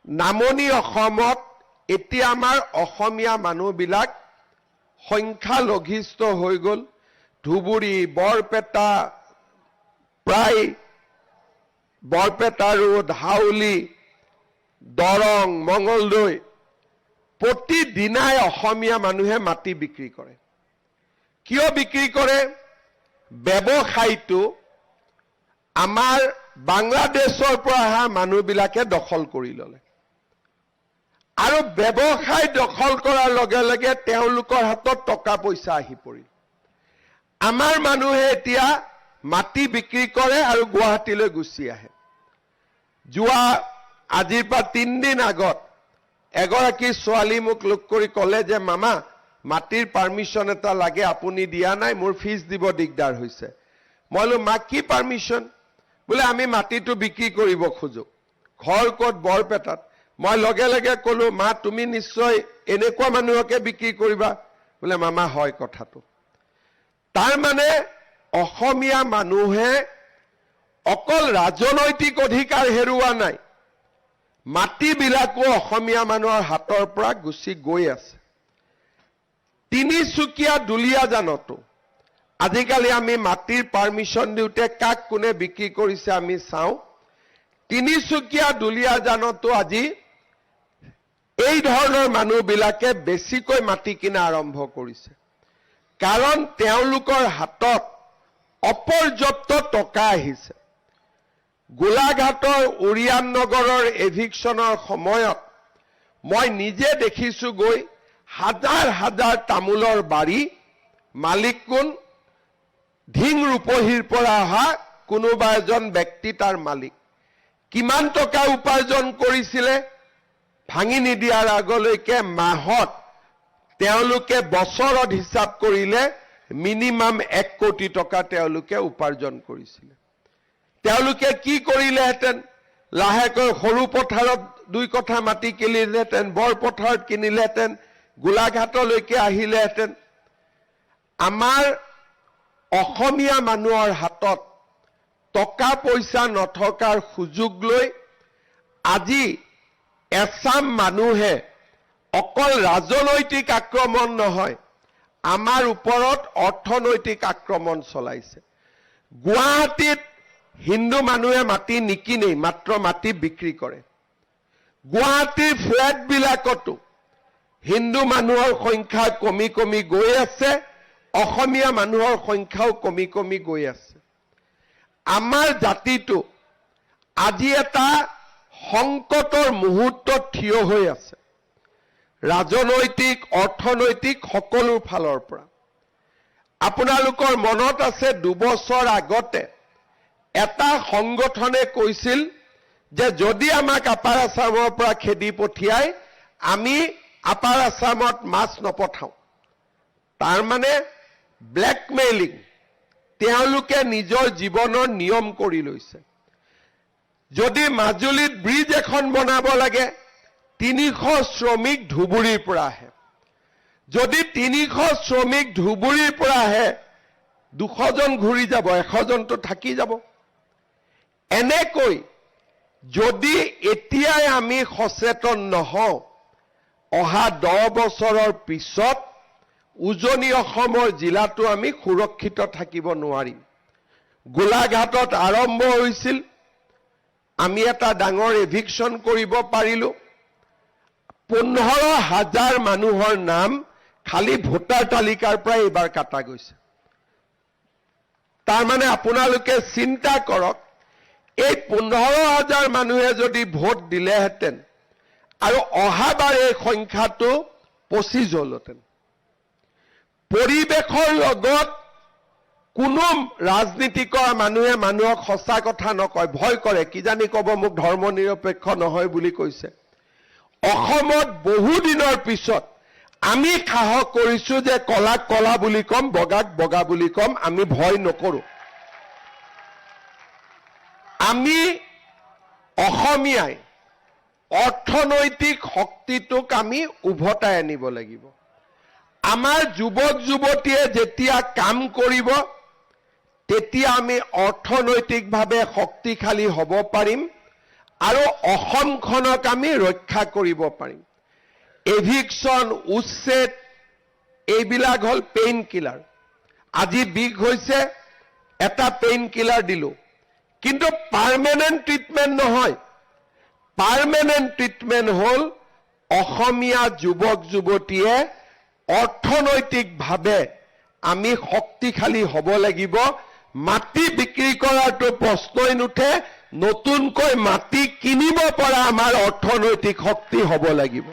নামনি অসমত এতিয়া আমাৰ অসমীয়া মানুহবিলাক সংখ্যালঘিষ্ঠ হৈ গ'ল। ধুবুৰী, বৰপেটা, প্ৰায় বৰপেটা ৰোড, হাউলি, দৰং, মঙলদৈ, প্ৰতিদিনাই অসমীয়া মানুহে মাটি বিক্ৰী কৰে। কিয় বিক্ৰী কৰে? ব্যৱসায়টো আমাৰ বাংলাদেশৰ পৰা অহা মানুহবিলাকে দখল কৰি ল'লে। আৰু ব্যৱসায় দখল কৰাৰ লগে লগে তেওঁলোকৰ হাতত টকা পইচা আহি পৰিল। আমাৰ মানুহে এতিয়া মাটি বিক্ৰী কৰে আৰু গুৱাহাটীলৈ গুচি আহে। যোৱা আজিৰ পৰা 3 দিন আগত এগৰাকী ছোৱালী মোক লগ কৰি ক'লে যে মামা মাটিৰ পাৰ্মিশ্যন এটা লাগে, আপুনি দিয়া নাই, মোৰ ফিজ দিব দিগদাৰ হৈছে। মই বোলো মা কি পাৰ্মিশ্যন? বোলে আমি মাটিটো বিক্ৰী কৰিব খোজো। ঘৰ ক'ত? বৰপেটাত। মই লগে লগে ক'লো মা তুমি নিশ্চয় এনেকুৱা মানুহকে বিক্ৰী কৰিবা? বোলে মামা হয় কথাটো। তাৰ মানে অসমীয়া মানুহে অকল ৰাজনৈতিক অধিকাৰ হেৰুওৱা নাই, মাটিবিলাকো অসমীয়া মানুহৰ হাতৰ পৰা গুচি গৈ আছে। তিনিচুকীয়া দুলীয়াজানতো আজিকালি আমি মাটিৰ পাৰ্মিশ্যন দিওঁতে কাক কোনে বিক্ৰী কৰিছে আমি চাওঁ। তিনিচুকীয়া দুলীয়াজানতো আজি এই ধৰণৰ মানুহবিলাকে বেছিকৈ মাটি কিনা আৰম্ভ কৰিছে। কাৰণ তেওঁলোকৰ হাতত অপৰ্যাপ্ত টকা আহিছে। গোলাঘাটৰ উৰিয়ান নগৰৰ এভিকশ্যনৰ সময়ত মই নিজে দেখিছোঁ গৈ হাজাৰ হাজাৰ তামোলৰ বাৰী, মালিক কোন? ধিং ৰূপহীৰ পৰা অহা কোনোবা এজন ব্যক্তি তাৰ মালিক। কিমান টকা উপাৰ্জন কৰিছিলে? ভাঙি নিদিয়াৰ আগলৈকে মাহত তেওঁলোকে বছৰত হিচাপ কৰিলে মিনিমাম 1 কোটি টকা তেওঁলোকে উপাৰ্জন কৰিছিলে। তেওঁলোকে কি কৰিলেহেঁতেন? লাহেকৈ সৰু পথাৰত 2 কঠা মাটি কিনিলেহেঁতেন, বৰপথাৰত কিনিলেহেঁতেন, গোলাঘাটলৈকে আহিলেহেঁতেন। আমাৰ অসমীয়া মানুহৰ হাতত টকা পইচা নথকাৰ সুযোগ লৈ আজি এছাম মানুহে অকল ৰাজনৈতিক আক্ৰমণ নহয়, আমাৰ ওপৰত অৰ্থনৈতিক আক্ৰমণ চলাইছে। গুৱাহাটীত হিন্দু মানুহে মাটি নিকিনেই, মাত্ৰ মাটি বিক্ৰী কৰে। গুৱাহাটীৰ ফ্লেটবিলাকতো হিন্দু মানুহৰ সংখ্যা কমি কমি গৈ আছে, অসমীয়া মানুহৰ সংখ্যাও কমি কমি গৈ আছে। আমাৰ জাতিটো আজি এটা সংকটৰ মুহূৰ্তত থিয় হৈ আছে, ৰাজনৈতিক অৰ্থনৈতিক সকলো ফালৰ পৰা। আপোনালোকৰ মনত আছে 2 বছৰ আগতে এটা সংগঠনে কৈছিল যে যদি আমাক আপাৰ আছামৰ পৰা খেদি পঠিয়াই আমি আপাৰ আছামত মাছ নপঠাওঁ। তাৰ মানে ব্লেকমেইলিং, তেওঁলোকে নিজৰ জীৱনৰ নিয়ম কৰি লৈছে। যদি মাজুলীত ব্ৰিজ এখন বনাব লাগে 300 শ্ৰমিক ধুবুৰীৰ পৰা আহে। যদি 300 শ্ৰমিক ধুবুৰীৰ পৰা আহে 200 জন ঘূৰি যাব, 100 জনটো থাকি যাব। এনেকৈ যদি এতিয়াই আমি সচেতন নহওঁ, অহা 10 বছৰৰ পিছত উজনি অসমৰ জিলাটো আমি সুৰক্ষিত থাকিব নোৱাৰিম। গোলাঘাটত আৰম্ভ হৈছিল, আমি এটা ডাঙৰ এভিকশ্যন কৰিব পাৰিলোঁ। 15,000 মানুহৰ নাম খালি ভোটাৰ তালিকাৰ পৰা এইবাৰ কাটা গৈছে। তাৰ মানে আপোনালোকে চিন্তা কৰক, এই 15,000 মানুহে যদি ভোট দিলেহেঁতেন আৰু অহাবাৰ এই সংখ্যাটো 25 হ'লহেঁতেন। পৰিৱেশৰ লগত কোনো ৰাজনীতি কৰা মানুহে মানুহক সঁচা কথা নকয়, ভয় কৰে, কিজানি ক'ব মোক ধৰ্ম নিৰপেক্ষ নহয় বুলি কৈছে। অসমত বহু দিনৰ পিছত আমি সাহস কৰিছো যে কলাক কলা বুলি কম, বগাক বগা বুলি কম, আমি ভয় নকৰো। আমি অসমীয়াই অৰ্থনৈতিক শক্তিটোক আমি উভতাই আনিব লাগিব। আমাৰ যুৱক যুৱতীয়ে যেতিয়া কাম কৰিব তেতিয়া আমি অৰ্থনৈতিকভাৱে শক্তিশালী হ'ব পাৰিম আৰু অসমখনক আমি ৰক্ষা কৰিব পাৰিম। এভিকশ্যন, উচ্ছেদ এইবিলাক হ'ল পেইন কিলাৰ। আজি বিষ হৈছে, এটা পেইন কিলাৰ দিলোঁ, কিন্তু পাৰ্মানেণ্ট ট্ৰিটমেণ্ট নহয়। পাৰ্মানেণ্ট ট্ৰিটমেণ্ট হ'ল অসমীয়া যুৱক যুৱতীয়ে অৰ্থনৈতিকভাৱে আমি শক্তিশালী হ'ব লাগিব। মাটি বিক্ৰী কৰাটো প্ৰশ্নই নুঠে, নতুনকৈ মাটি কিনিব পৰা আমাৰ অৰ্থনৈতিক শক্তি হ'ব লাগিব।